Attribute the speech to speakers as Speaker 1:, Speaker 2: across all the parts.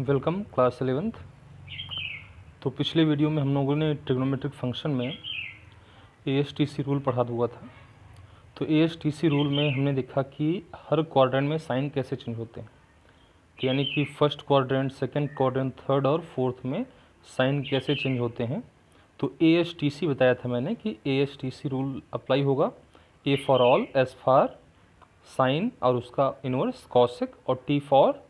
Speaker 1: Welcome class 11th। तो पिछले video में हम लोगों ने ट्रिग्नोमेट्रिक फंक्शन में ASTC रूल पढ़ा हुआ था। तो ASTC रूल में हमने देखा कि हर क्वाड्रेंट में साइन कैसे चेंज होते हैं, तो यानी कि first quadrant, second quadrant, third और फोर्थ में साइन कैसे चेंज होते हैं। तो ASTC बताया था मैंने कि ASTC रूल अप्लाई होगा A for all, S for sine और उसका इनवर्स कॉसेक, और T फॉर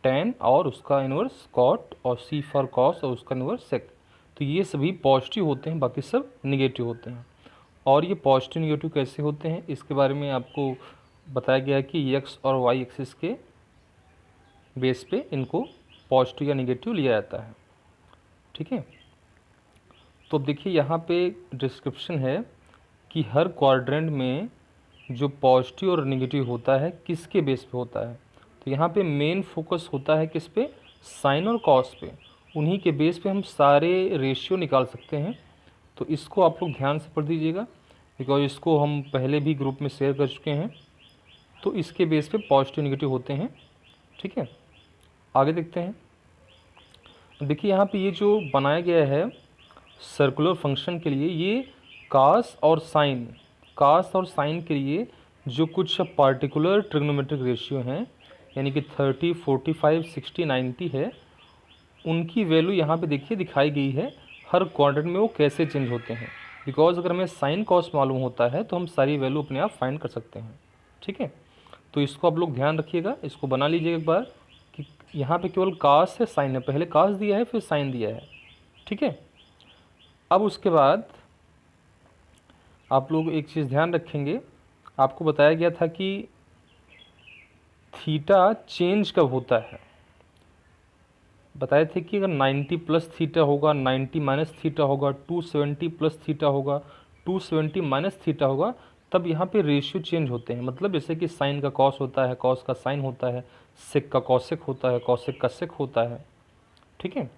Speaker 1: tan और उसका इनवर्स कॉट, और C फॉर कॉस और उसका इनवर्स सेक। तो ये सभी पॉजिटिव होते हैं, बाकी सब निगेटिव होते हैं। और ये पॉजिटिव निगेटिव कैसे होते हैं इसके बारे में आपको बताया गया है कि x और y एक्सिस के बेस पे इनको पॉजिटिव या निगेटिव लिया जाता है। ठीक है, तो अब देखिए यहाँ पे डिस्क्रिप्शन है कि हर क्वाड्रेंट में जो पॉजिटिव और निगेटिव होता है किसके बेस पे होता है। तो यहाँ पे मेन फोकस होता है किस पे, साइन और कॉस पे। उन्हीं के बेस पे हम सारे रेशियो निकाल सकते हैं। तो इसको आप लोग ध्यान से पढ़ दीजिएगा, बिकॉज इसको हम पहले भी ग्रुप में शेयर कर चुके हैं। तो इसके बेस पे पॉजिटिव निगेटिव होते हैं। ठीक है, आगे देखते हैं। देखिए यहाँ पे ये जो बनाया गया है सर्कुलर फंक्शन के लिए, ये कास और साइन के लिए जो कुछ पार्टिकुलर ट्रिग्नोमेट्रिक रेशियो हैं, यानी कि 30, 45, 60, 90 है, उनकी वैल्यू यहाँ पे देखिए दिखाई गई है हर क्वाड्रेंट में वो कैसे चेंज होते हैं। बिकॉज अगर हमें साइन कॉस मालूम होता है तो हम सारी वैल्यू अपने आप फाइंड कर सकते हैं। ठीक है, तो इसको आप लोग ध्यान रखिएगा, इसको बना लीजिएगा एक बार कि यहाँ पे केवल कास है, साइन है, पहले कास दिया है फिर साइन दिया है। ठीक है, अब उसके बाद आप लोग एक चीज़ ध्यान रखेंगे, आपको बताया गया था कि थीटा चेंज कब होता है। बताए थे कि अगर 90 प्लस थीटा होगा, 90 माइनस थीटा होगा, 270 प्लस थीटा होगा, 270 माइनस थीटा होगा, तब यहाँ पे रेशियो चेंज होते हैं। मतलब जैसे कि साइन का कॉस होता है, कॉस का साइन होता है, सेक का कॉसेक होता है, कॉसेक का सेक होता है। ठीक है,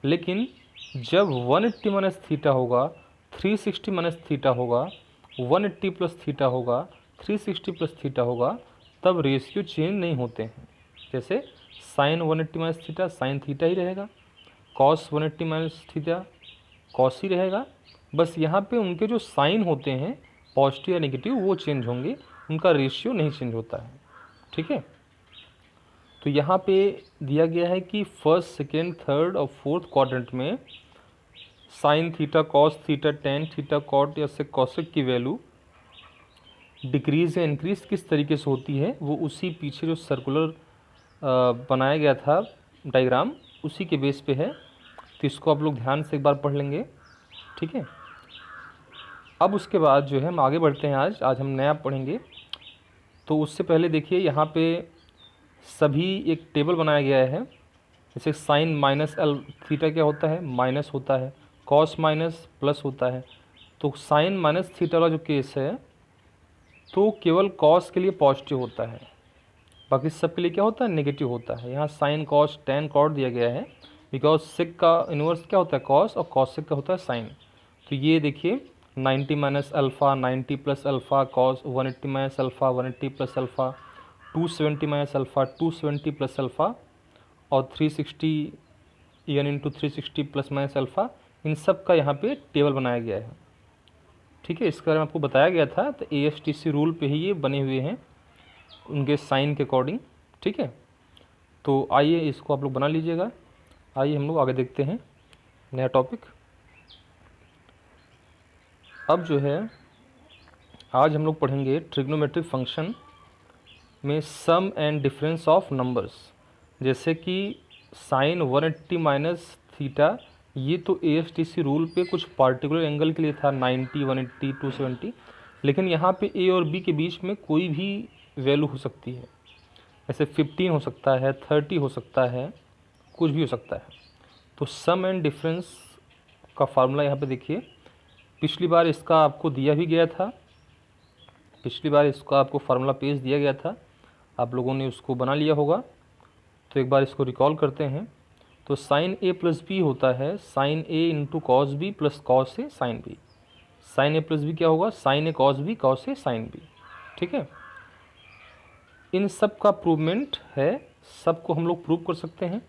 Speaker 1: लेकिन जब 180 माइनस थीटा होगा, 360 माइनस थीटा होगा, 180 प्लस थीटा होगा, 360 प्लस थीटा होगा, तब रेशियो चेंज नहीं होते हैं। जैसे sine 180 minus theta sine theta ही रहेगा, कॉस 180 माइनस थीटा कॉस ही रहेगा। बस यहाँ पे उनके जो साइन होते हैं पॉजिटिव या नेगेटिव वो चेंज होंगे, उनका रेशियो नहीं चेंज होता है। ठीक है, तो यहाँ पे दिया गया है कि फर्स्ट, सेकेंड, थर्ड और फोर्थ क्वाड्रेंट में sine theta, cos theta, tan theta, cot या से कॉसेक की वैल्यू डिक्रीज या इंक्रीज किस तरीके से होती है, वो उसी पीछे जो सर्कुलर बनाया गया था डायग्राम, उसी के बेस पे है। तो इसको आप लोग ध्यान से एक बार पढ़ लेंगे। ठीक है, अब उसके बाद जो है हम आगे बढ़ते हैं। आज हम नया पढ़ेंगे। तो उससे पहले देखिए यहाँ पे सभी एक टेबल बनाया गया है। जैसे साइन माइनस एल थीटा क्या होता है, माइनस होता है, कॉस माइनस प्लस होता है। तो साइन माइनस थीटा वाला जो केस है तो केवल कॉस के लिए पॉजिटिव होता है, बाकी सब के लिए क्या होता है, नेगेटिव होता है। यहाँ साइन कॉस टेन कॉट दिया गया है, बिकॉज सेक का इन्वर्स क्या होता है, कॉस, और कॉस सेक का होता है साइन। तो ये देखिए 90 minus alpha, 90 plus alpha, cos 180 minus alpha, 180 plus alpha, 270 minus alpha, 270 plus alpha, और 360 n into 360 plus minus alpha, इन सब का यहाँ पे टेबल बनाया गया है। ठीक है, इसके बारे में आपको बताया गया था। तो ASTC रूल पे ही ये बने हुए हैं उनके साइन के अकॉर्डिंग। ठीक है, तो आइए इसको आप लोग बना लीजिएगा। आइए हम लोग आगे देखते हैं नया टॉपिक। अब जो है आज हम लोग पढ़ेंगे ट्रिग्नोमेट्रिक फंक्शन में सम एंड डिफरेंस ऑफ नंबर्स। जैसे कि साइन 180 माइनस थीटा, ये तो ASTC रूल पे कुछ पार्टिकुलर एंगल के लिए था, 90, 180, 270। लेकिन यहाँ पे A और B के बीच में कोई भी वैल्यू हो सकती है। ऐसे 15 हो सकता है, 30 हो सकता है, कुछ भी हो सकता है। तो सम एंड डिफरेंस का फार्मूला यहाँ पे देखिए। पिछली बार इसका आपको दिया भी गया था, पिछली बार इसका आपको फार्मूला पेज दिया गया था, आप लोगों ने उसको बना लिया होगा। तो एक बार इसको रिकॉल करते हैं। तो साइन A प्लस बी होता है sine A into cos B plus cos A sine B. Sine A plus B क्या होगा, sine A cos B cos A sine B. ठीक है, इन सब का प्रूवमेंट है, सबको हम लोग प्रूव कर सकते हैं।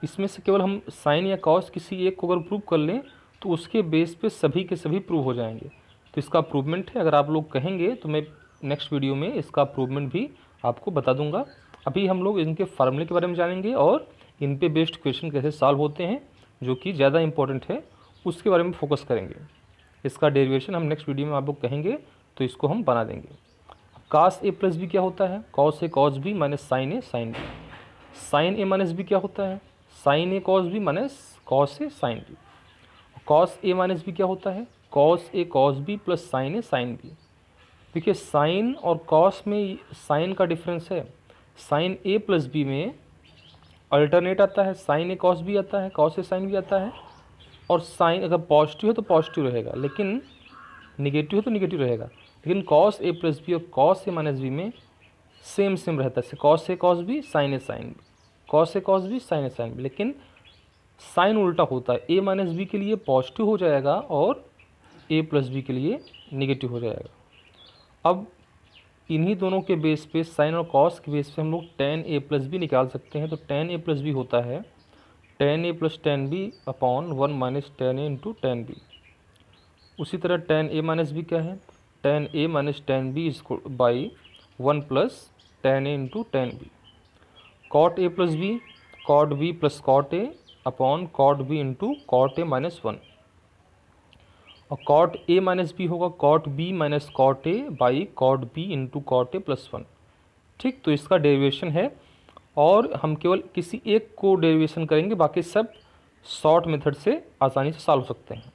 Speaker 1: इसमें से केवल हम साइन या कॉस किसी एक को अगर प्रूव कर लें तो उसके बेस पे सभी के सभी प्रूव हो जाएंगे। तो इसका प्रूवमेंट है, अगर आप लोग कहेंगे तो मैं नेक्स्ट वीडियो में इसका प्रूवमेंट भी आपको बता दूंगा। अभी हम लोग इनके फार्मूले के बारे में जानेंगे और इन पे बेस्ड क्वेश्चन कैसे सॉल्व होते हैं, जो कि ज़्यादा इंपॉर्टेंट है, उसके बारे में फोकस करेंगे। इसका डेरिवेशन हम नेक्स्ट वीडियो में आप लोग कहेंगे तो इसको हम बना देंगे। कास ए प्लस बी क्या होता है? Cos a cos B minus sine a sine B. Sign A minus b क्या होता है? Sine A cos B minus cos A sine B. Cos a minus b क्या होता है? Cos a cos B plus sine a sine B. देखिए sign और cos में sign का डिफरेंस है। साइन ए प्लस बी में अल्टरनेट आता है, साइन ए कॉस बी आता है, कॉस ए साइन बी आता है। और साइन अगर पॉजिटिव है तो पॉजिटिव रहेगा, लेकिन निगेटिव है तो निगेटिव रहेगा। लेकिन कॉस ए प्लस बी और कॉस ए माइनस बी में सेम सेम रहता है, cos a cos B sign a sine B, cos a cos B sign a sine B. लेकिन साइन उल्टा होता है, ए माइनस बी के लिए पॉजिटिव हो जाएगा और ए प्लस बी के लिए निगेटिव हो जाएगा। अब इन्हीं दोनों के बेस पे, साइन और कॉस के बेस पे हम लोग टेन ए प्लस बी निकाल सकते हैं। तो टेन ए प्लस बी होता है tan a plus tan b upon one minus tan a into tan b. उसी तरह टेन ए माइनस बी क्या है? Tan a minus tan b इसको by one plus tan a into tan b. Cot A plus b, cot b plus cot a upon cot b into cot a minus one. और cot a minus b होगा cot b minus cot a by cot b into cot A plus one. ठीक, तो इसका derivation है और हम केवल किसी एक को डेरिवेशन करेंगे, बाकी सब शॉर्ट मेथड से आसानी से सॉल्व हो सकते हैं।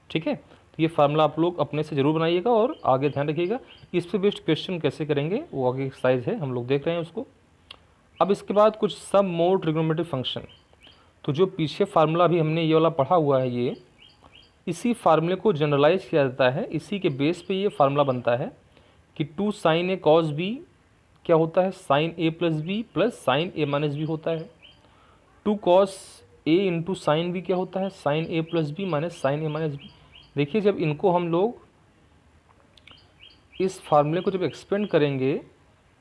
Speaker 1: ठीक है, तो ये फार्मूला आप लोग अपने से ज़रूर बनाइएगा और आगे ध्यान रखिएगा। इस पे बेस्ड क्वेश्चन कैसे करेंगे वो आगे एक्सरसाइज है, हम लोग देख रहे हैं उसको। अब इसके बाद कुछ सब मोड ट्रिग्नोमेट्रिक फंक्शन। तो जो पीछे फार्मूला भी हमने ये वाला पढ़ा हुआ है, ये इसी फार्मूले को जनरलाइज किया जाता है। इसी के बेस पे ये फार्मूला बनता है कि two sine A cos B क्या होता है? Sine A plus B plus sine A minus B होता है। Two cos A into sine B क्या होता है? Sine A plus B minus sine A minus B. देखिए जब इनको हम लोग इस फार्मूले को जब एक्सपेंड करेंगे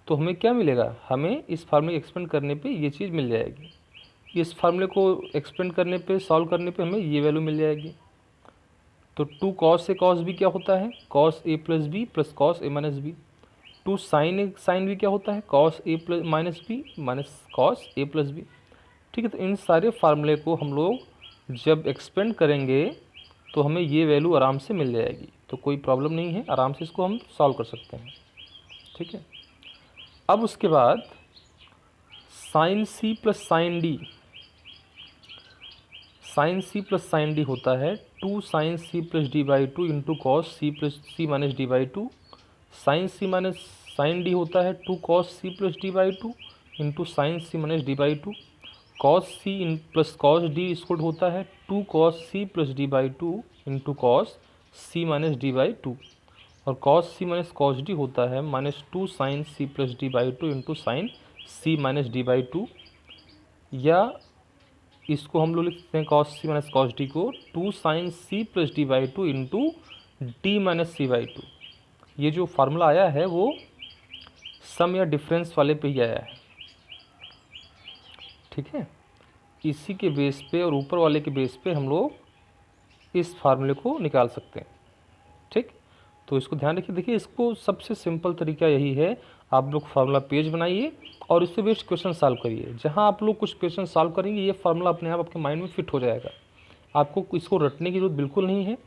Speaker 1: तो हमें क्या मिलेगा? हमें इस फार्मूले एक्सपेंड करने पे ये चीज़ मिल जाएगी। इस फार्मूले को एक्सपेंड करने पे, सॉल्व करने पे हमें ये वैल्यू मिल जाएगी। तो two cos a cos B क्या होता है? Cos a plus B plus cos a minus b. Two sine a sine B क्या होता है? Cos a plus minus b minus cos a plus b. ठीक है, तो इन सारे फार्मूले को हम लोग जब एक्सपेंड करेंगे तो हमें ये वैल्यू आराम से मिल जाएगी। तो कोई प्रॉब्लम नहीं है, आराम से इसको हम सॉल्व कर सकते हैं। ठीक है, अब उसके बाद sine C plus sine D. Sine C plus sine D होता है two sine C plus D by two into cos C plus C minus D by two. Sine C minus sine D होता है two cos C plus D by two into sine C minus D by two. Cos C इन plus cos D इसको होता है two cos C plus D by two into cos C minus D by two. और cos C minus cos D होता है minus two sine C plus D by two into sine C minus D by two. या इसको हम लोग लिखते हैं cos C minus cos D को two sine C plus D by two into D minus C by two. ये जो formula आया है वो सम या डिफरेंस वाले पे ही आया है। ठीक है, इसी के बेस पे और ऊपर वाले के बेस पे हम लोग इस फार्मूले को निकाल सकते हैं। ठीक, तो इसको ध्यान रखिए। देखिए इसको सबसे सिंपल तरीका यही है, आप लोग फार्मूला पेज बनाइए और इससे बेस्ड क्वेश्चन सॉल्व करिए। जहाँ आप लोग कुछ क्वेश्चन सॉल्व करेंगे ये फार्मूला अपने आप आपके माइंड में फिट हो जाएगा। आपको इसको रटने की जरूरत बिल्कुल नहीं है,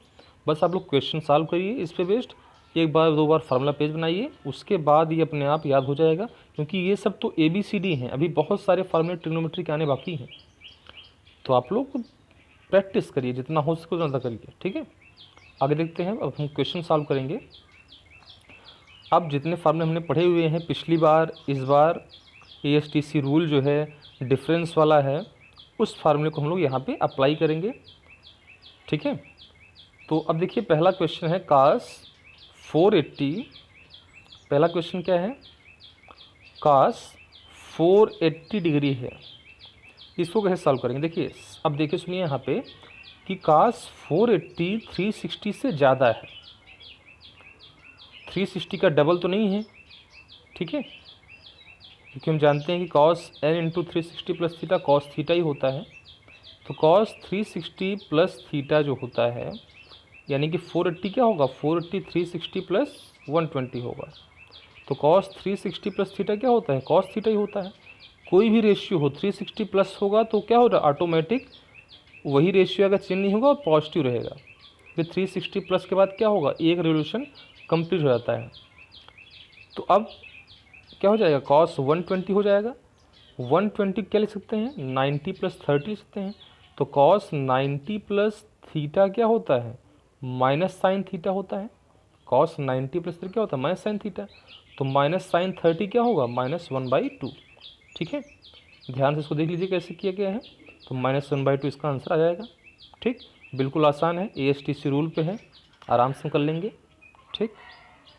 Speaker 1: बस आप लोग क्वेश्चन सॉल्व करिए इस पे बेस्ड। एक बार दो बार फार्मूला पेज बनाइए, उसके बाद ये अपने आप याद हो जाएगा। क्योंकि ये सब तो ABCD हैं, अभी बहुत सारे फार्मूले ट्रिग्नोमेट्री के आने बाकी हैं। तो आप लोग प्रैक्टिस करिए, जितना हो सके उतना करिए। ठीक है, आगे देखते हैं। अब हम क्वेश्चन सॉल्व करेंगे। अब जितने फार्मूले हमने पढ़े हुए हैं पिछली बार, इस बार ASTC रूल जो है डिफरेंस वाला है, उस फार्मूले को हम लोग यहाँ पे अप्लाई करेंगे। ठीक है, तो अब देखिए पहला क्वेश्चन है कास 480। पहला क्वेश्चन क्या है? कास 480 डिग्री है, इसको कैसे सॉल्व करेंगे? देखिए अब देखिए सुनिए यहाँ पे कि कास 480 360 से ज़्यादा है। 360 का डबल तो नहीं है। ठीक है, क्योंकि हम जानते हैं कि cos n into 360 plus theta cos theta ही होता है। तो cos 360 प्लस थीटा जो होता है यानी कि 480 क्या होगा, 480 360 प्लस 120 होगा। तो cos 360 प्लस थीटा क्या होता है, cos थीटा ही होता है। कोई भी रेशियो हो 360 प्लस होगा तो क्या हो रहा है, ऑटोमेटिक वही रेशियो अगर चेंज नहीं होगा और पॉजिटिव रहेगा। फिर 360 प्लस के बाद क्या होगा, एक रेवोल्यूशन कंप्लीट हो जाता है। तो अब क्या हो जाएगा, cos 120 हो जाएगा। 120 क्या लिख सकते हैं, 90 प्लस 30 लिख सकते हैं। तो cos 90 प्लस थीटा क्या होता है, माइनस साइन थीटा होता है। cos 90 प्लस थीटा क्या होता है, माइनस साइन थीटा। तो माइनस साइन 30 क्या होगा, -1/2। ठीक है, ध्यान से इसको देख लीजिए कैसे किया गया है। तो -1/2 इसका आंसर आ जाएगा। ठीक, बिल्कुल आसान है, ASTC रूल पे है, आराम से कर लेंगे। ठीक,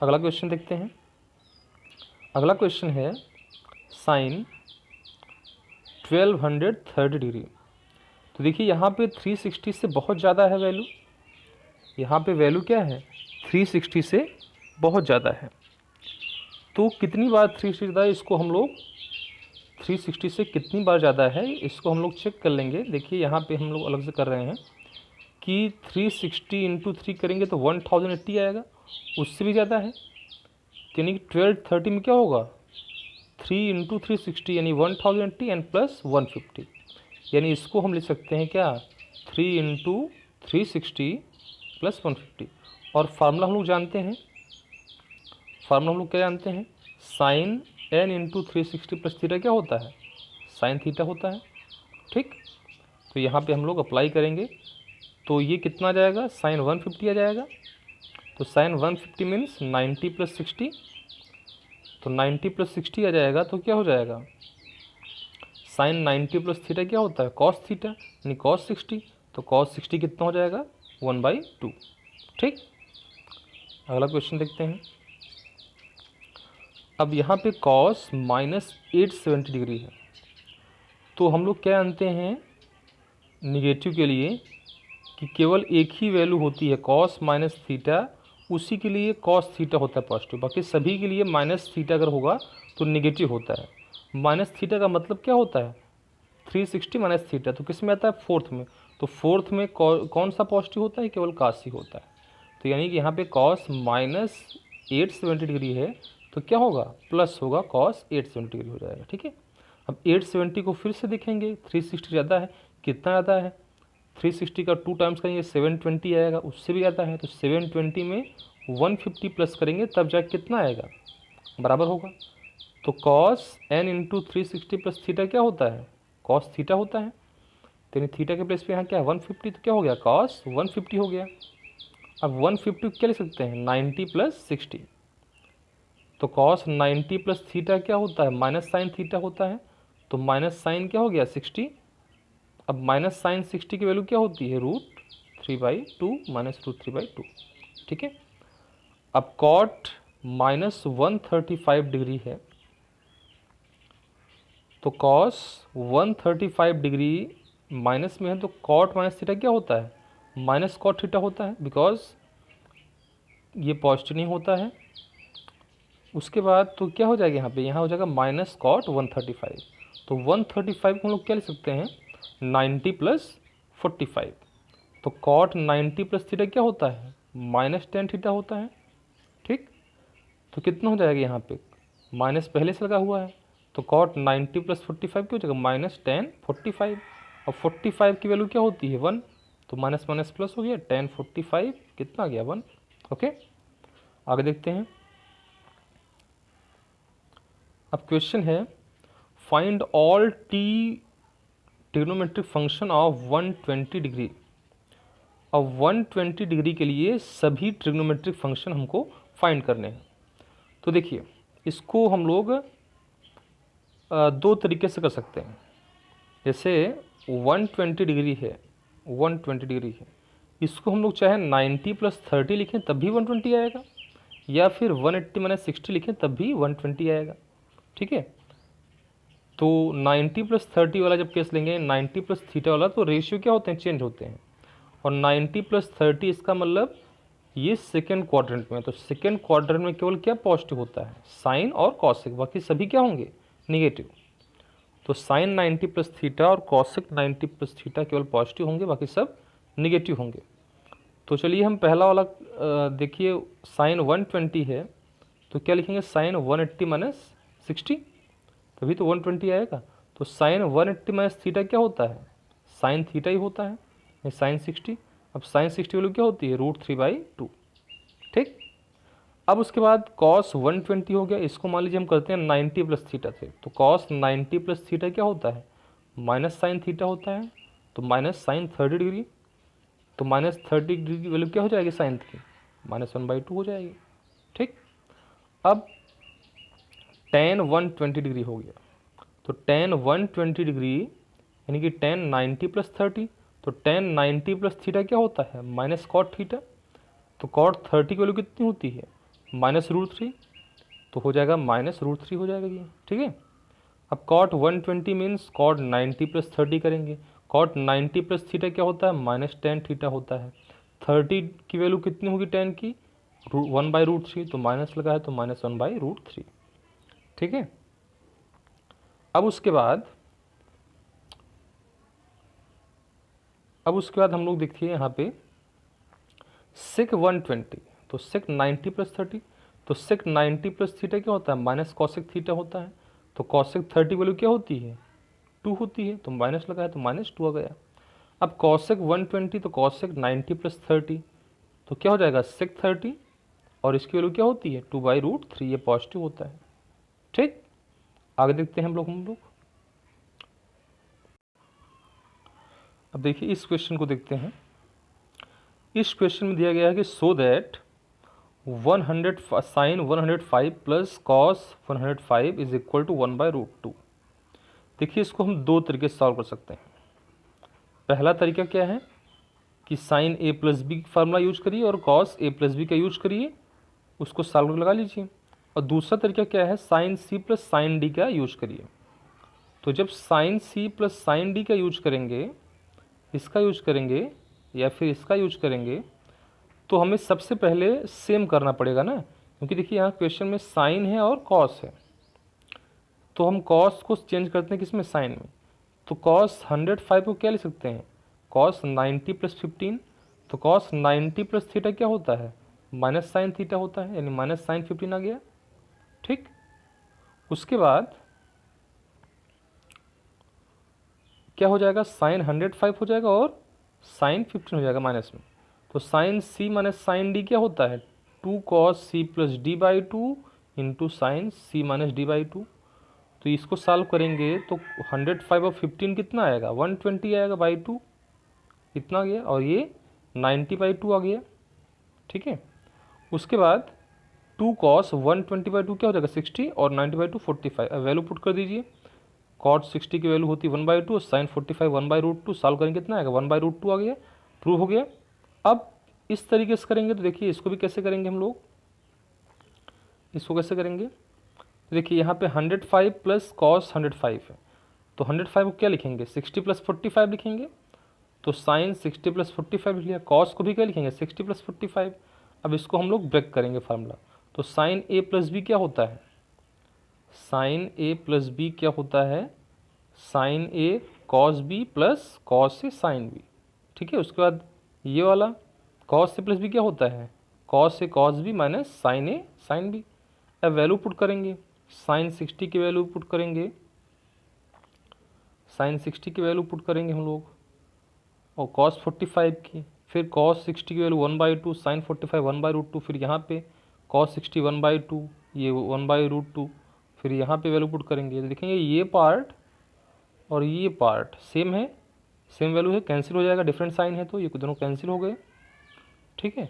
Speaker 1: अगला क्वेश्चन देखते हैं। अगला क्वेश्चन है साइन 1230 डिग्री। तो देखिए यहाँ पे 360 से बहुत ज़्यादा है वैल्यू, यहाँ पे वैल्यू क्या है, 360 से बहुत ज़्यादा है। तो कितनी बार 360 ज़्यादा है, इसको हम लोग 360 से कितनी बार ज़्यादा है इसको हम लोग चेक कर लेंगे। देखिए यहाँ पे हम लोग अलग से कर रहे हैं कि 360 इंटू 3 करेंगे तो 1080 आएगा, उससे भी ज़्यादा है। यानी कि 1230 में क्या होगा, 3 इंटू 360 यानी 1080 एंड प्लस 150, यानी इसको हम लिख सकते हैं क्या, 3 इंटू 360 प्लस 150। और फार्मूला हम लोग जानते हैं, फार्मूला हम लोग क्या जानते हैं, sine n into 360 plus theta क्या होता है, साइन थीटा होता है। ठीक, तो यहाँ पे हम लोग अप्लाई करेंगे तो ये कितना आ जाएगा, साइन 150 आ जाएगा। तो साइन 150 मीन्स 90 प्लस 60, तो 90 प्लस 60 आ जाएगा। तो क्या हो जाएगा, साइन 90 प्लस थीटा क्या होता है, कॉस थीटा यानी कॉस 60। तो कॉस 60 कितना हो जाएगा, 1/2। ठीक, अगला क्वेश्चन देखते हैं। अब यहाँ पे कॉस -870 डिग्री है। तो हम लोग क्या जानते हैं निगेटिव के लिए कि केवल एक ही वैल्यू होती है कॉस माइनस थीटा, उसी के लिए कॉस थीटा होता है पॉजिटिव, बाकी सभी के लिए माइनस थीटा अगर होगा तो निगेटिव होता है। माइनस थीटा का मतलब क्या होता है, 360 माइनस थीटा। तो किस में आता है, फोर्थ में। तो फोर्थ में कौन सा पॉजिटिव होता है, केवल कॉस ही होता है। तो यानी कि यहाँ पे कॉस -870 डिग्री है तो क्या होगा, प्लस होगा, कॉस 870 डिग्री हो जाएगा। ठीक है, अब 870 को फिर से देखेंगे, 360 ज़्यादा है, कितना ज़्यादा है, 360 का 2 टाइम्स करेंगे 720 आएगा, उससे भी ज़्यादा है। तो 720 में 150 प्लस करेंगे तब जाके कितना आएगा, बराबर होगा। तो cos n into 360 plus theta क्या होता है, कॉस थीटा होता है। तो थीटा के प्लेस पे यहाँ क्या है 150, तो क्या हो गया, कॉस 150 हो गया। अब 150 क्या लिख सकते हैं, 90 प्लस 60। तो कॉस 90 प्लस थीटा क्या होता है, माइनस साइन थीटा होता है। तो माइनस साइन क्या हो गया 60। अब माइनस साइन 60 की वैल्यू क्या होती है, √3/2 माइनस √3/2। ठीक है, अब कॉट -135 डिग्री है। तो कॉस 135 डिग्री माइनस में है, तो कॉट माइनस थीटा क्या होता है, माइनस कॉट थीटा होता है, बिकॉज ये पॉजिटिव नहीं होता है। उसके बाद तो क्या हो जाएगा, यहाँ हो जाएगा माइनस कॉट 135। तो 135 को हम लोग क्या लिख सकते हैं, 90 प्लस 45। तो कॉट 90 प्लस थीटा क्या होता है, -10 थीटा होता है। ठीक, तो कितना हो जाएगा, यहाँ पे माइनस पहले से लगा हुआ है। तो कॉट 90 प्लस 45 क्या हो जाएगा, -10 45। और 45 की वैल्यू क्या होती है, 1। तो माइनस माइनस प्लस हो गया, 10 45 कितना आ गया, 1। ओके, आगे देखते हैं। अब क्वेश्चन है find all trigonometric function of 120 degree. अब 120 डिग्री के लिए सभी ट्रिग्नोमेट्रिक फंक्शन हमको फाइंड करने हैं। तो देखिए इसको हम लोग दो तरीके से कर सकते हैं। जैसे 120 डिग्री है, 120 डिग्री है, इसको हम लोग चाहे 90 प्लस 30 लिखें तब भी 120 आएगा, या फिर 180 माइनस 60 लिखें तब भी 120 आएगा। ठीक है, तो 90 प्लस 30 वाला जब केस लेंगे, 90 प्लस थीटा वाला, तो रेशियो क्या होते हैं, चेंज होते हैं। और 90 प्लस 30 इसका मतलब ये सेकेंड क्वाड्रेंट में, तो सेकेंड क्वाड्रेंट में केवल क्या पॉजिटिव होता है, साइन और कॉसेक, बाकी सभी क्या होंगे, निगेटिव। तो साइन 90 प्लस थीटा और कॉसेक 90 प्लस थीटा केवल पॉजिटिव होंगे, बाकी सब निगेटिव होंगे। तो चलिए हम पहला वाला देखिए, साइन 120 है तो क्या लिखेंगे, साइन 180 माइनस 60, तभी तो 120 आएगा। तो साइन 180 माइनस थीटा क्या होता है, साइन थीटा ही होता है, ये साइन 60। अब साइन 60 वैल्यू क्या होती है, √3/2। ठीक, अब उसके बाद कॉस 120 हो गया, इसको मान लीजिए हम करते हैं 90 प्लस थीटा से, तो कॉस 90 प्लस थीटा क्या होता है, माइनस साइन थीटा होता है, तो माइनस साइन 30 डिग्री। तो माइनस 30 डिग्री की वैल्यू क्या हो जाएगी साइन की, -1/2 हो जाएगी। ठीक, अब टेन 120 डिग्री हो गया, तो टेन 120 डिग्री यानी कि टेन 90 प्लस 30, तो टेन 90 प्लस थीटा क्या होता है, माइनस कॉट थीटा। तो कॉट 30 की वैल्यू कितनी होती है, -√3, तो हो जाएगा -√3 हो जाएगा ये। ठीक है, अब कॉट 120 मीन्स कॉट 90 प्लस 30 करेंगे, कॉट 90 प्लस थीटा क्या होता है, -tan थीटा होता है। 30 की वैल्यू कितनी होगी tan की, 1/√3, तो माइनस लगा है तो -1/√3। ठीक है, अब उसके बाद हम लोग देखिए यहाँ पे सेक 120, तो सेक 90 प्लस 30, तो सेक 90 प्लस थीटा क्या होता है, माइनस कॉसेक थीटा होता है। तो कॉसेक 30 वैल्यू क्या होती है, 2 होती है, तो माइनस लगा है तो -2 आ गया। अब कॉसेक 120, तो कॉसेक 90 प्लस 30, तो क्या हो जाएगा सेक 30, और इसकी वैल्यू क्या होती है, 2/√3, ये पॉजिटिव होता है। ठीक, आगे देखते हैं हम लोग। अब देखिए इस क्वेश्चन को देखते हैं। इस क्वेश्चन में दिया गया है कि so that 100 sine 105 plus cos 105 is equal to 1/√2। देखिए इसको हम दो तरीके से सॉल्व कर सकते हैं। पहला तरीका क्या है कि sine a plus B formula use करिए और कॉस a प्लस बी का यूज करिए, उसको सॉल्व लगा लीजिए। और दूसरा तरीका क्या है, sine c plus sine D का यूज करिए। तो जब sine c plus sine D का यूज करेंगे, इसका यूज करेंगे या फिर इसका यूज करेंगे, तो हमें सबसे पहले सेम करना पड़ेगा ना, क्योंकि देखिए यहाँ क्वेश्चन में साइन है और कॉस है। तो हम कॉस को चेंज करते हैं किसमें, साइन में। तो कॉस 105 को क्या लिख सकते हैं, कॉस 90 प्लस 15। तो कॉस 90 प्लस थीटा क्या होता है, माइनस साइन थीटा होता है, यानी माइनस साइन 15 आ गया। ठीक, उसके बाद क्या हो जाएगा, साइन 105 हो जाएगा और साइन 15 हो जाएगा माइनस में। तो साइन सी माइनस साइन डी क्या होता है, 2 cos c plus d/2 into sine सी माइनस d/2। तो इसको सॉल्व करेंगे तो 105 और 15 कितना आएगा, 120 आएगा बाई 2, इतना आ गया, और ये 90/2 आ गया। ठीक है, उसके बाद 2 cos 120/2 क्या हो जाएगा 60, और 90/2 45। अब वैल्यू पुट कर दीजिए, कॉट 60 की वैल्यू होती है 1/2, साइन 45 1/√2, सॉल्व करेंगे कितना आएगा 1/√2 आ गया, प्रूव हो गया। अब इस तरीके से करेंगे तो देखिए इसको भी कैसे करेंगे हम लोग, इसको कैसे करेंगे, तो देखिए यहाँ पे 105 प्लस कॉस 105 है, तो 105 को क्या लिखेंगे, 60 प्लस 45 लिखेंगे। तो साइन 60 प्लस 45 लिख लिया, कॉस को भी क्या लिखेंगे 60 प्लस 45। अब इसको हम लोग ब्रेक करेंगे फार्मूला। तो साइन ए प्लस बी क्या होता है, साइन ए प्लस बी क्या होता है, sine A cos B plus cos से साइन बी। ठीक है, उसके बाद ये वाला कॉस से प्लस बी क्या होता है, कॉस से cos B minus sine a sine B. अब वैल्यू पुट करेंगे, साइन 60 की वैल्यू पुट करेंगे, साइन 60 की वैल्यू पुट करेंगे हम लोग, और कॉस 45 की, फिर कॉस 60 की वैल्यू 1/2, साइन 45 1/√2, फिर यहाँ पे कॉस 60 1/2, ये 1/√2, फिर यहाँ पे वैल्यू पुट करेंगे तो देखेंगे ये पार्ट और ये पार्ट सेम है, सेम वैल्यू है, कैंसिल हो जाएगा, डिफरेंट साइन है तो ये दोनों कैंसिल हो गए। ठीक है,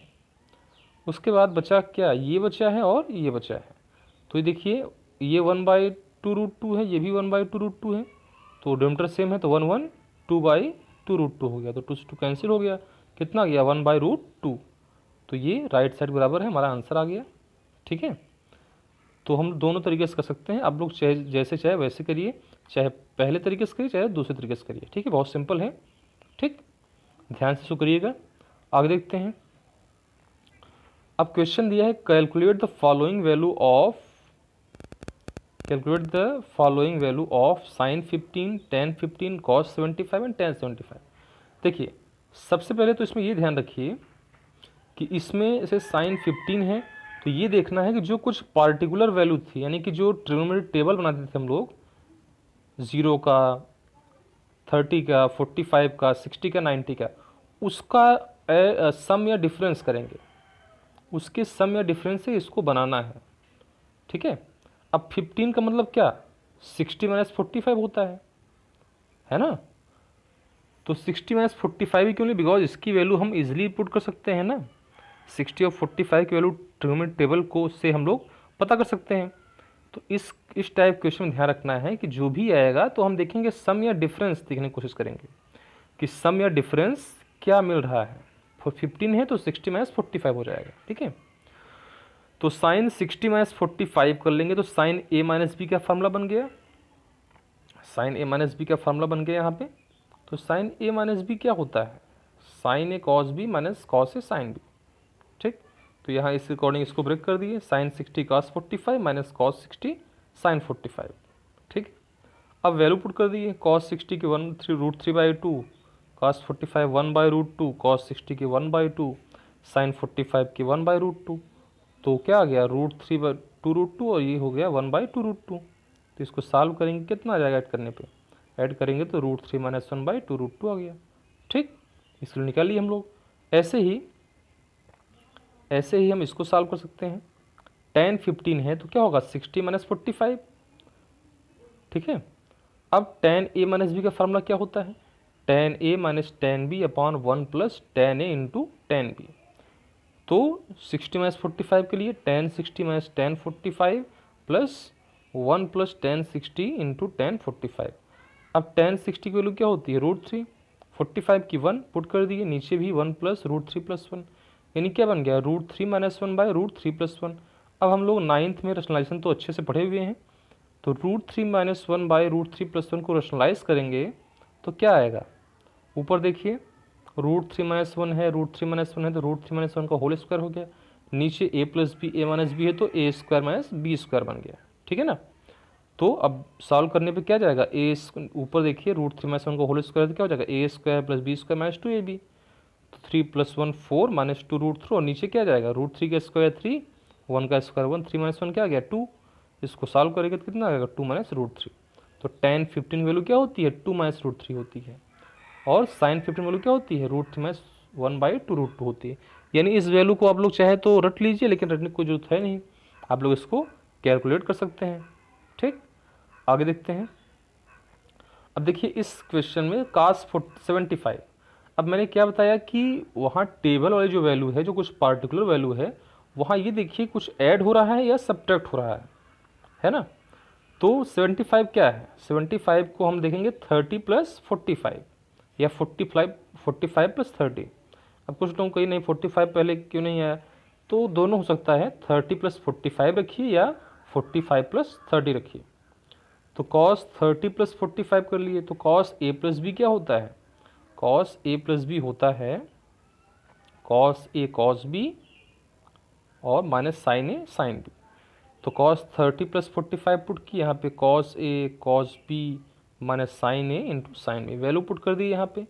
Speaker 1: उसके बाद बचा क्या, ये बचा है और ये बचा है। तो ये देखिए ये 1/2√2 है, ये भी 1/2√2 है, तो डिनोमिनेटर सेम है, तो 1 1 2/2√2 हो गया, तो 2 से 2 कैंसिल हो गया, कितना गया 1/√2। तो ये राइट साइड बराबर है, हमारा आंसर आ गया। ठीक है, तो हम दोनों तरीके से कर सकते हैं, आप लोग चाहे जैसे चाहे वैसे करिए, चाहे पहले तरीके से करिए चाहे दूसरे तरीके से करिए। ठीक है, बहुत सिंपल है। ठीक, ध्यान से इसको करिएगा। आगे देखते हैं। अब क्वेश्चन दिया है calculate the following value of calculate the following value of sine 15, ten 15, cos 75 and ten 75। देखिए सबसे पहले तो इसमें ये ध्यान रखिए कि इसमें जैसे साइन 15 है तो ये देखना है कि जो कुछ पार्टिकुलर वैल्यू थी, यानी कि जो ट्रिग्नोमेट्रिक टेबल बनाते थे हम लोग 0 का, 30 का, 45 का, 60 का, 90 का, उसका सम या डिफरेंस करेंगे, उसके सम या डिफरेंस से इसको बनाना है। ठीक है। अब 15 का मतलब क्या, 60 माइनस 45 होता है ना। तो 60 माइनस 45 ही क्यों नहीं, बिकॉज इसकी वैल्यू हम इजीली पुट कर सकते हैं ना। 60 और 45 की वैल्यू ट्रिग्नोमेट्रिक टेबल को से हम लोग पता कर सकते हैं। तो इस टाइप क्वेश्चन में ध्यान रखना है कि जो भी आएगा तो हम देखेंगे सम या डिफरेंस देखने की कोशिश करेंगे कि सम या डिफरेंस क्या मिल रहा है। 15 है तो 60 माइनस 45 हो जाएगा। ठीक है। तो साइन 60 माइनस 45 कर लेंगे तो साइन ए माइनस बी का फार्मूला बन गया, साइन ए माइनस बी का फार्मूला बन गया यहाँ पे। तो साइन ए माइनस बी क्या होता है, sine A cos B minus cos A sine B. ठीक। तो यहाँ इस अकॉर्डिंग इसको ब्रेक कर दिए, sine 60 cos 45 minus cos 60 sine 45। ठीक। अब वैल्यू पुट कर दिए, कॉस 60 की 1/√3/2, कॉस 45 1/√2, कॉस 60 की 1/2, साइन 45 की 1/√2। तो क्या आ गया, √3/2√2 और ये हो गया 1/2√2। तो इसको सॉल्व करेंगे, कितना आ जाएगा ऐड करने पे, ऐड करेंगे तो √3 माइनस 1/2√2 आ गया। ठीक। इसको निकाल लिए हम लोग। ऐसे ही हम इसको सॉल्व कर सकते हैं। टेन 15 है तो क्या होगा, 60 माइनस 45। ठीक है। अब टेन ए माइनस बी का फार्मूला क्या होता है, tan a minus tan b upon 1 plus tan a into tan b. तो 60 माइनस 45 के लिए tan 60 minus tan 45 plus 1 plus tan 60 into tan 45। अब टेन 60 की वैल्यू क्या होती है, √3, 45 की 1 पुट कर दिए, नीचे भी 1 प्लस √3 प्लस 1, यानी क्या बन गया, √3 माइनस 1/√3 प्लस 1। अब हम लोग नाइन्थ में रैशनलाइजेशन तो अच्छे से पढ़े हुए हैं, तो √3 माइनस 1/√3 प्लस 1 को रैशनलाइज करेंगे तो क्या आएगा, ऊपर देखिए √3 माइनस 1 है, √3 माइनस 1 है तो √3 माइनस 1 का होल स्क्वायर हो गया, नीचे a plus B A minus B है तो a square minus B square बन गया। ठीक है ना। तो अब सॉल्व करने पे क्या जाएगा, ऊपर देखिए √3 माइनस 1 का होल स्क्वायर तो क्या हो जाएगा, a square plus B square minus 2ab। तो 3 प्लस 1 4 माइनस 2 √3, और नीचे क्या जाएगा, √3 का स्क्वायर 3, 1 का स्क्वायर 1, 3 माइनस 1 क्या आ गया 2। इसको सॉल्व करेंगे तो कितना आएगा, 2 माइनस √3। तो टेन 15 वैल्यू क्या होती है, 2 माइनस √3 होती है, और साइन 15 वैल्यू क्या होती है, √3 माइनस 1/2√2 होती है। यानी इस वैल्यू को आप लोग चाहे तो रट लीजिए, लेकिन रटने की कोई जरूरत है नहीं, आप लोग इसको कैलकुलेट कर सकते हैं। ठीक। आगे देखते हैं। अब देखिए इस क्वेश्चन में कास 75। अब मैंने क्या बताया कि वहाँ टेबल वाली जो वैल्यू है, जो कुछ पार्टिकुलर वैल्यू है, वहाँ ये देखिए कुछ ऐड हो रहा है या सब्ट्रैक्ट हो रहा है ना। तो 75 क्या है, 75 को हम देखेंगे 30 प्लस 45 या 45 प्लस 30। अब कुछ लोग कहीं नहीं 45 पहले क्यों नहीं आया, तो दोनों हो सकता है, 30 प्लस 45 रखिए या 45 प्लस 30 रखिए। तो cos 30 प्लस 45 कर लिए, तो cos a प्लस बी क्या होता है, cos a प्लस बी होता है cos a cos b और minus sine a sine b। तो cos 30 प्लस 45 पुट की यहाँ पे, cos a cos b minus sine a into sine b, value put कर दी यहाँ पे।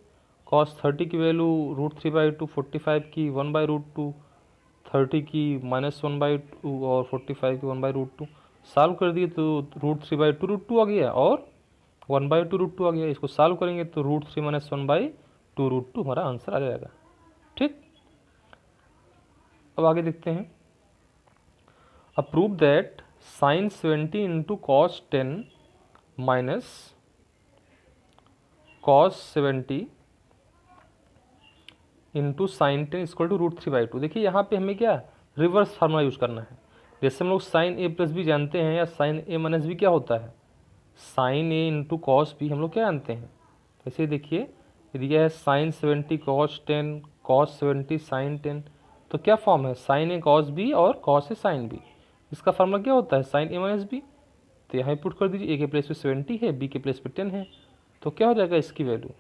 Speaker 1: cos 30 की वैल्यू √3/2, 45 की 1/√2, 30 की -1/2 और 45 की 1/√2, सॉल्व कर दिए तो √3/2√2 आ गया और 1/2√2 आ गया। इसको सॉल्व करेंगे तो √3 माइनस 1/2√2 हमारा आंसर आ जाएगा। ठीक। अब आगे देखते हैं। Prove that sine 70 into cos 10 minus cos 70 into sine 10 equal to √3/2। देखिए यहाँ पे हमें क्या रिवर्स फार्मूला यूज करना है। जैसे हम लोग साइन a प्लस बी जानते हैं, या साइन a माइनस बी क्या होता है, sine a into cos B हम लोग क्या जानते हैं। ऐसे देखिए दिया है साइन 70 कॉस 10 कॉस 70 साइन 10, तो क्या फॉर्म है, साइन ए कॉस बी और कॉस ए साइन बी। इसका फार्मूला क्या होता है, साइन ए माइनस बी। तो यहाँ पुट कर दीजिए, ए के प्लेस पे 70 है, बी के प्लेस पे 10 है, तो क्या हो जाएगा इसकी वैल्यू,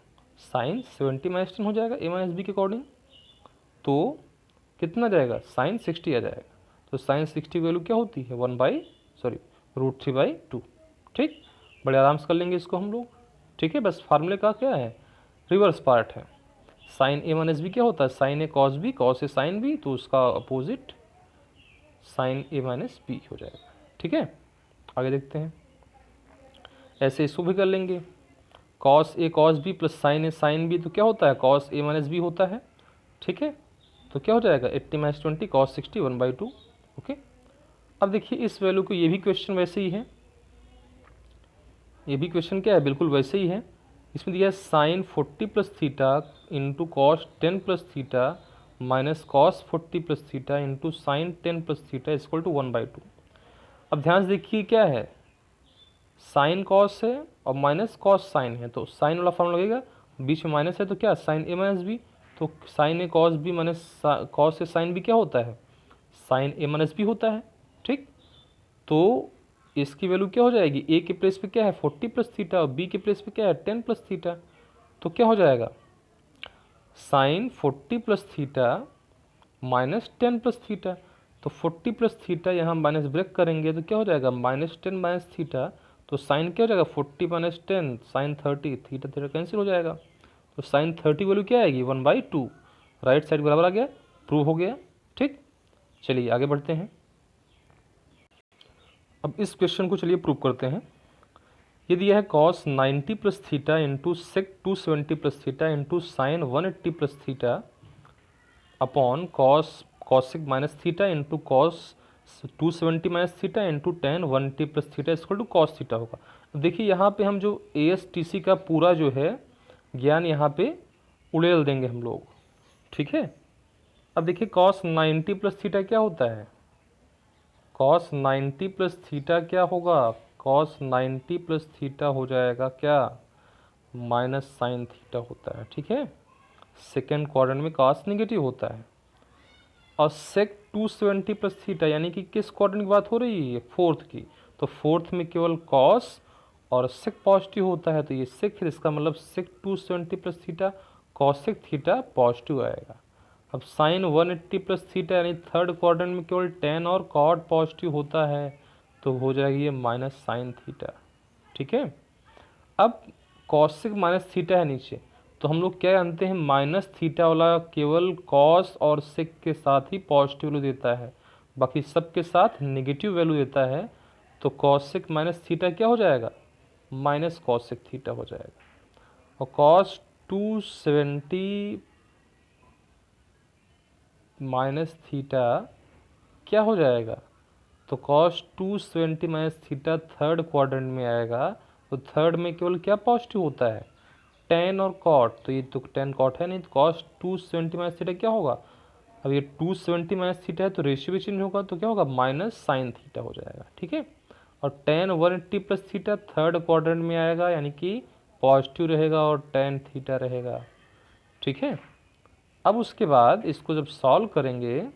Speaker 1: साइन 70 माइनस 10 हो जाएगा ए माइनस बी के अकॉर्डिंग। तो कितना जाएगा, साइन 60 आ जाएगा। तो साइन 60 की वैल्यू क्या होती है, √3/2। ठीक, बड़े आराम से कर लेंगे इसको हम लोग। ठीक है, बस फार्मूले का क्या है, रिवर्स पार्ट है। साइन ए माइनस बी क्या होता है, sine A cos B, cos A sine B, तो उसका opposite sign A minus B हो जाएगा। ठीक है, आगे देखते हैं। ऐसे इसको भी कर लेंगे, cos a cos B plus sine a sine B, तो क्या होता है, कॉस ए माइनस बी होता है। ठीक है, तो क्या हो जाएगा 80 - 20 कॉस 60 1/2। ओके, अब देखिए इस वैल्यू को, ये भी क्वेश्चन वैसे ही है, ये भी क्वेश्चन क्या है, बिल्कुल वैसे ही है। इसमें दिया है sine 40 plus theta into cos 10 plus theta minus cos 40 plus theta into sine 10 plus theta equal to 1/2। अब ध्यान से देखिए क्या है, साइन कॉस है और माइनस कॉस साइन है, तो साइन वाला फॉर्म लगेगा, बीच में माइनस है तो क्या, साइन ए माइनस बी, तो sign A cos B minus cos A sine B क्या होता है, साइन ए माइनस बी होता है। ठीक, तो इसकी वैल्यू क्या हो जाएगी, ए के प्लेस पे क्या है 40 प्लस थीटा और बी के प्लेस पे क्या है 10 प्लस थीटा, तो क्या हो जाएगा sine 40 plus theta minus 10 plus theta, तो 40 प्लस थीटा यहाँ माइनस ब्रेक करेंगे तो क्या हो जाएगा -10 माइनस थीटा, तो साइन क्या हो जाएगा 40 minus 10 sine 30, theta theta cancel हो जाएगा, तो साइन 30 वैल्यू क्या आएगी 1/2, राइट साइड बराबर आ गया, प्रूव हो गया। ठीक, चलिए आगे बढ़ते हैं। अब इस क्वेश्चन को चलिए प्रूव करते हैं। ये दिया है cos 90 plus theta into sec 270 plus theta into sine 180 plus theta upon cos cosec minus theta into cos 270 minus theta into tan 180 plus theta equal to cos theta होगा। अब देखिए यहाँ पे हम जो ASTC का पूरा जो है ज्ञान यहाँ पे उड़ेल देंगे हम लोग। ठीक है, अब देखिए कॉस 90 प्लस थीटा क्या होता है, कॉस 90 प्लस थीटा क्या होगा, कॉस 90 प्लस थीटा हो जाएगा क्या, माइनस साइन थीटा होता है। ठीक है, सेकेंड क्वाड्रेंट में कॉस नेगेटिव होता है। और सेक 270 प्लस थीटा यानी कि किस क्वाड्रेंट की बात हो रही है, फोर्थ की, तो फोर्थ में केवल कॉस और सेक पॉजिटिव होता है, तो ये सेक है, इसका मतलब सेक 270 plus theta cosec theta positive आएगा। अब साइन 180 प्लस थीटा यानी थर्ड क्वाड्रेंट में केवल टेन और कॉट पॉजिटिव होता है, तो हो जाएगी ये माइनस साइन थीटा। ठीक है, अब कॉसिक माइनस थीटा है नीचे, तो हम लोग क्या जानते हैं, माइनस थीटा वाला केवल कॉस और सेक के साथ ही पॉजिटिव वैल्यू देता है, बाकी सब के साथ नेगेटिव वैल्यू देता है, तो कॉसिक माइनस थीटा क्या हो जाएगा, माइनस कॉसिक थीटा हो जाएगा। और कॉस 270 माइनस थीटा क्या हो जाएगा, तो cos 270 minus theta third quadrant में आएगा, तो थर्ड में केवल क्या पॉजिटिव होता है, टेन और कॉट, तो ये तो टेन कॉट है नहीं, तो कॉस 270 माइनस थीटा क्या होगा, अब ये 270 माइनस थीटा है तो रेशियो भी चेंज होगा, तो क्या होगा माइनस साइन थीटा हो जाएगा। ठीक है, और ten 180 plus theta third quadrant में आएगा यानी कि पॉजिटिव रहेगा और टेन थीटा रहेगा। ठीक है, अब उसके बाद इसको जब सॉल्व करेंगे,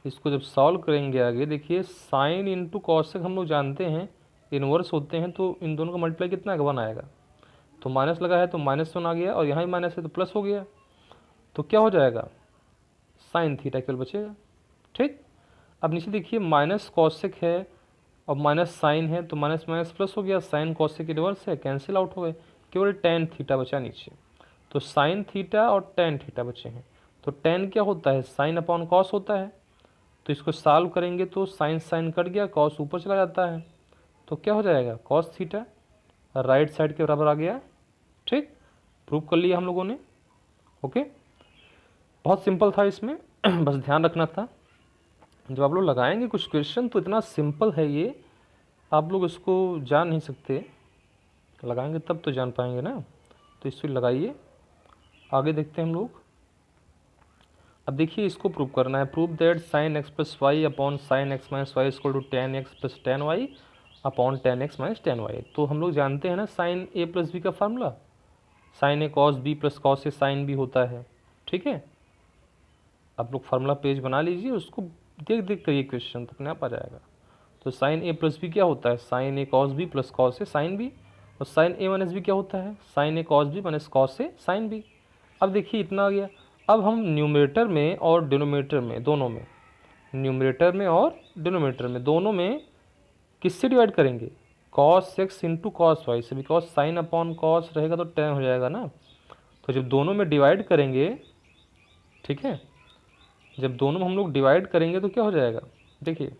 Speaker 1: इसको जब सॉल्व करेंगे आगे देखिए, साइन इंटू कॉसेक हम लोग जानते हैं इन्वर्स होते हैं, तो इन दोनों का मल्टीप्लाई कितना आएगा 1 आएगा, तो माइनस लगा है तो -1 आ गया, और यहाँ भी माइनस है तो प्लस हो गया, तो क्या हो जाएगा साइन थीटा केवल बचेगा। ठीक, अब नीचे देखिए माइनस कॉसेक है और माइनस साइन है, तो माइनस माइनस प्लस हो गया, साइन कॉसेक इन्वर्स है, कैंसिल आउट हो गए, केवल टेन थीटा बचा नीचे, तो साइन थीटा और टेन थीटा बचे हैं। तो टेन क्या होता है, साइन अपॉन कॉस होता है, तो इसको सॉल्व करेंगे तो साइन साइन कट गया, कॉस ऊपर चला जाता है, तो क्या हो जाएगा कॉस थीटा राइट साइड के बराबर आ गया। ठीक, प्रूव कर लिया हम लोगों ने। ओके, बहुत सिंपल था इसमें बस ध्यान रखना था, जब आप लोग लगाएंगे कुछ क्वेश्चन तो इतना सिंपल है ये, आप लोग इसको जान नहीं सकते, लगाएंगे तब तो जान पाएंगे ना, तो इसको लगाइए। आगे देखते हैं हम लोग। अब देखिए इसको प्रूव करना है, prove that sine X plus Y upon sine X minus Y equal to tan X plus tan Y upon tan X minus tan Y. तो हम लोग जानते हैं ना साइन ए प्लस बी का formula, sine A cos B plus cos A sine B होता है। ठीक है, आप लोग फार्मूला पेज बना लीजिए, उसको देख देख कर ये क्वेश्चन तो अपने आप आ जाएगा। तो साइन ए प्लस बी क्या होता है, sine A cos B plus cos A sine B, और साइन ए माइनस बी क्या होता है, sine A cos B minus cos A sine B. अब देखिए इतना आ गया, अब हम न्यूमरेटर में और डिनोमिनेटर में दोनों में, न्यूमरेटर में और डिनोमिनेटर में दोनों में किससे डिवाइड करेंगे, cos X into cos Y से, बिकॉज साइन अपॉन कॉस रहेगा तो टेन हो जाएगा ना। तो जब दोनों में डिवाइड करेंगे, ठीक है, जब दोनों में हम लोग डिवाइड करेंगे तो क्या हो जाएगा, देखिए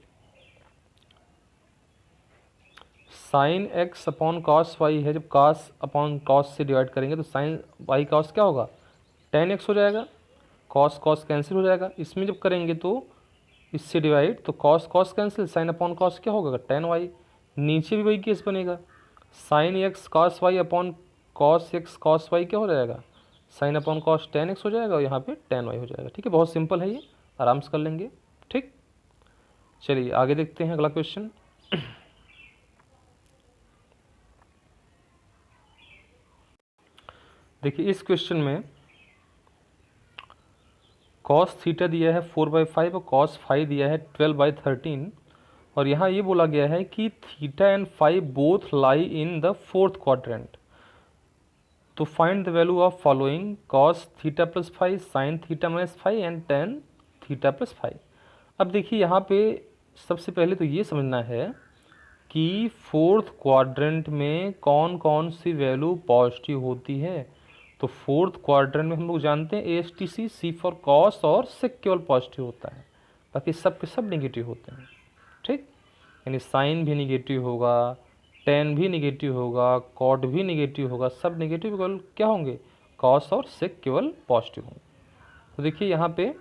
Speaker 1: sine X upon cos Y है, जब कॉस अपॉन कॉस से डिवाइड करेंगे तो साइन वाई कॉस क्या होगा, टेन एक्स हो जाएगा, कॉस कॉस कैंसिल हो जाएगा। इसमें जब करेंगे तो इससे डिवाइड, तो cos cos cancel, sine upon cos क्या होगा, टेन वाई। नीचे भी वही केस बनेगा, sine X cos Y upon cos X cos Y क्या हो जाएगा, sine upon cos tan X हो जाएगा और यहाँ पे टेन वाई हो जाएगा। ठीक है, बहुत सिंपल है ये, आराम से कर लेंगे। ठीक, चलिए आगे देखते हैं अगला क्वेश्चन। देखिए इस क्वेश्चन में कॉस थीटा दिया है 4/5 और कॉस फाइव दिया है 12/13, और यहाँ ये बोला गया है कि theta and five both lie in the fourth quadrant. तो find the value of following cos theta plus five, sine theta minus five and tan theta plus five. अब देखिए यहाँ पे सबसे पहले तो ये समझना है कि फोर्थ क्वाड्रेंट में कौन कौन सी वैल्यू पॉजिटिव होती है। तो फोर्थ क्वाड्रेंट में हम लोग जानते हैं ASTC, C फॉर कॉस और सेक केवल पॉजिटिव होता है, बाकी सब के सब नेगेटिव होते हैं। ठीक, यानी साइन भी नेगेटिव होगा, टेन भी नेगेटिव होगा, कॉट भी नेगेटिव होगा, सब नेगेटिव केवल क्या होंगे, कॉस और सेक केवल पॉजिटिव होंगे। तो देखिए यहाँ पे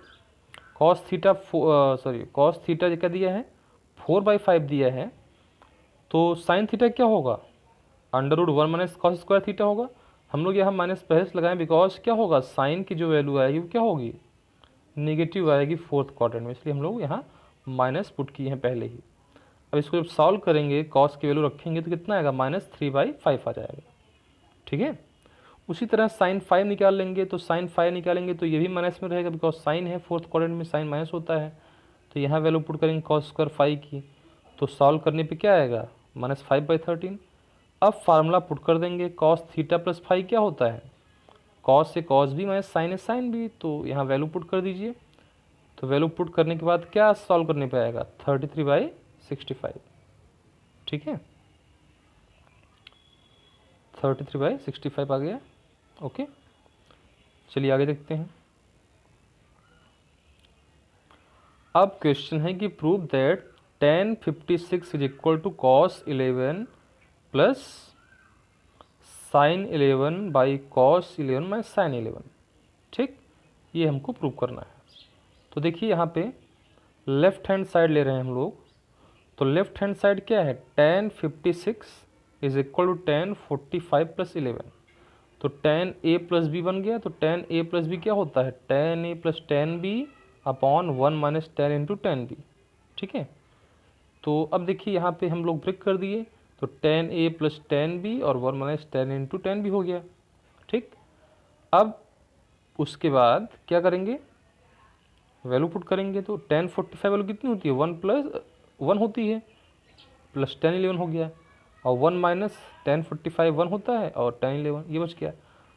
Speaker 1: कॉस थीटा कॉस थीटा क्या दिया है, 4/5 दिया है, तो साइन थीटा क्या होगा, √1 माइनस कॉस स्क्वायर थीटा होगा। हम लोग यहाँ माइनस पहले से लगाएं, बिकॉज क्या होगा, साइन की जो वैल्यू आएगी वो क्या होगी, नेगेटिव आएगी फोर्थ क्वाड्रेंट में, इसलिए हम लोग यहाँ माइनस पुट किए हैं पहले ही। अब इसको जब सॉल्व करेंगे, कॉस की वैल्यू रखेंगे तो कितना आएगा, -3/5 आ जाएगा। ठीक है, उसी तरह साइन फाइव निकाल लेंगे, तो साइन फाइव निकालेंगे तो ये भी माइनस में रहेगा, बिकॉज साइन है फोर्थ क्वाड्रेंट में, साइन माइनस होता है। तो यहाँ वैल्यू पुट करेंगे कॉस स्क्वायर फाइव की, तो सॉल्व करने पे क्या आएगा, -5/13। अब फार्मूला पुट कर देंगे, कॉस थीटा प्लस फाइव क्या होता है, कॉस से कॉस भी माइनस साइन है साइन भी, तो यहाँ वैल्यू पुट कर दीजिए। तो वैल्यू पुट करने के बाद क्या सॉल्व करने पे आएगा, 33/65। ठीक है, 33/65 आ गया। ओके, चलिए आगे देखते हैं। अब क्वेश्चन है कि prove that tan 56 is equal to cos 11 plus sine 11 by cos 11 minus sine 11। ठीक, ये हमको प्रूव करना है। तो देखिए यहाँ पे लेफ्ट हैंड साइड ले रहे हैं हम लोग, तो लेफ्ट हैंड साइड क्या है, tan 56 is equal to tan 45 plus 11। तो tan a प्लस बी बन गया, तो tan a प्लस बी क्या होता है, tan a plus tan b upon 1 minus tan into tan b। ठीक है, तो अब देखिए यहाँ पे हम लोग ब्रेक कर दिए, तो tan a plus tan b और 1 minus tan into tan b हो गया। ठीक, अब उसके बाद क्या करेंगे, वैल्यू पुट करेंगे, तो tan 45 वैल्यू कितनी होती है, 1 प्लस 1 होती है, प्लस tan 11 हो गया, और 1 माइनस tan 45 1 होता है, और tan 11 ये बच गया।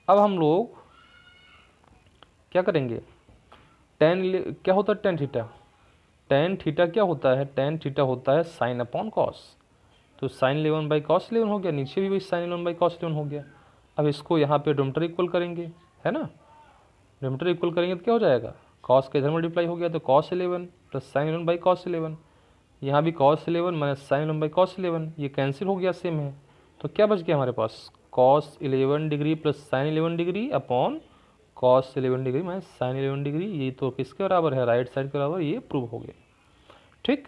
Speaker 1: अब हम लोग क्या करेंगे, क्या होता है tan थीटा, tan थीटा क्या होता है, tan थीटा होता है साइन अपॉन कॉस। तो साइन 11 बाई कॉस 11 हो गया, नीचे भी वही साइन 11 बाई कॉस 11 हो गया। अब इसको यहाँ पे डिनोमिनेटर इक्वल करेंगे, है ना, डिनोमिनेटर इक्वल करेंगे तो क्या हो जाएगा, कॉस का इधर मल्टीप्लाई हो गया, तो cos 11 plus sine 11 by cos 11, यहाँ भी cos 11 minus sine 11 by cos 11, ये कैंसिल हो गया, सेम है। तो क्या बच गया हमारे पास, cos 11 degree plus sine 11 degree upon cos 11 degree minus sine 11 degree, ये तो किसके बराबर है, राइट साइड के बराबर, ये प्रूव हो गया। ठीक,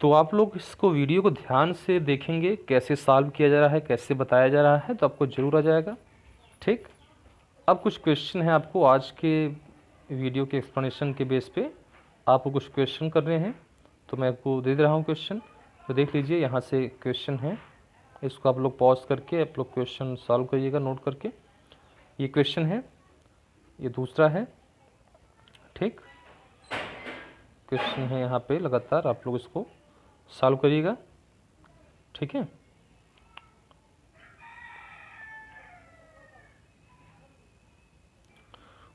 Speaker 1: तो आप लोग इसको वीडियो को ध्यान से देखेंगे, कैसे सॉल्व किया जा रहा है, कैसे बताया जा रहा है, तो आपको ज़रूर आ जाएगा। ठीक, अब कुछ क्वेश्चन है, आपको आज के वीडियो के एक्सप्लेनेशन के बेस पे आपको कुछ क्वेश्चन करने हैं, तो मैं आपको दे रहा हूँ क्वेश्चन, तो देख लीजिए, यहाँ से क्वेश्चन है, इसको आप लोग पॉज करके आप लोग क्वेश्चन सॉल्व करिएगा नोट करके। ये क्वेश्चन है, ये दूसरा है। ठीक, क्वेश्चन है यहाँ पे, लगातार आप लोग इसको सॉल्व करिएगा। ठीक है,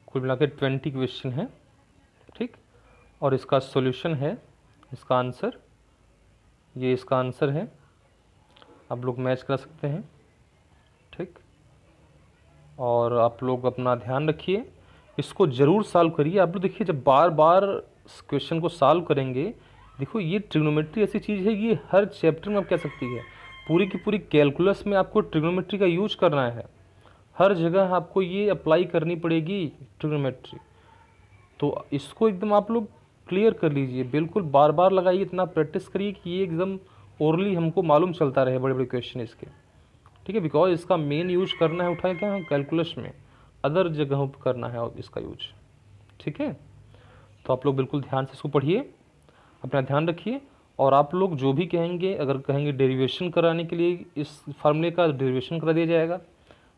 Speaker 1: कुल मिला के 20 क्वेश्चन है। ठीक, और इसका सॉल्यूशन है, इसका आंसर ये इसका आंसर है, आप लोग मैच कर सकते हैं। ठीक, और आप लोग अपना ध्यान रखिए, इसको ज़रूर सॉल्व करिए। आप लोग देखिए जब बार बार क्वेश्चन को सॉल्व करेंगे, देखो ये ट्रिग्नोमेट्री ऐसी चीज़ है, ये हर चैप्टर में आप कह सकती है, पूरी की पूरी कैलकुलस में आपको ट्रिग्नोमेट्री का यूज करना है, हर जगह आपको ये अप्लाई करनी पड़ेगी ट्रिग्नोमेट्री। तो इसको एकदम आप लोग क्लियर कर लीजिए, बिल्कुल बार बार लगाइए, इतना प्रैक्टिस करिए कि ये एकदम ओरली हमको मालूम चलता रहे बड़े बड़े क्वेश्चन इसके। ठीक है, बिकॉज इसका मेन यूज करना है उठाए क्या कैलकुलस में, अदर जगहों पर करना है इसका यूज। ठीक है, तो आप लोग बिल्कुल ध्यान से इसको पढ़िए, अपना ध्यान रखिए। और आप लोग जो भी कहेंगे, अगर कहेंगे डेरिवेशन कराने के लिए इस फार्मूले का डेरिवेशन करा दिया जाएगा,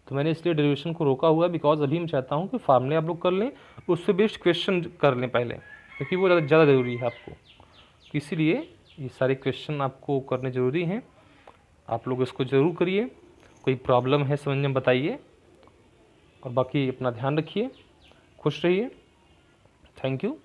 Speaker 1: तो मैंने इसलिए डेरिवेशन को रोका हुआ है, बिकॉज अभी मैं चाहता हूँ कि फार्मूले आप लोग कर लें, उससे बेस्ड क्वेश्चन कर लें पहले, क्योंकि वो ज़्यादा ज़रूरी है आपको। इसीलिए ये सारे क्वेश्चन आपको करने ज़रूरी हैं, आप लोग इसको ज़रूर करिए। कोई प्रॉब्लम है समझने में बताइए, और बाकी अपना ध्यान रखिए, खुश रहिए। Thank you.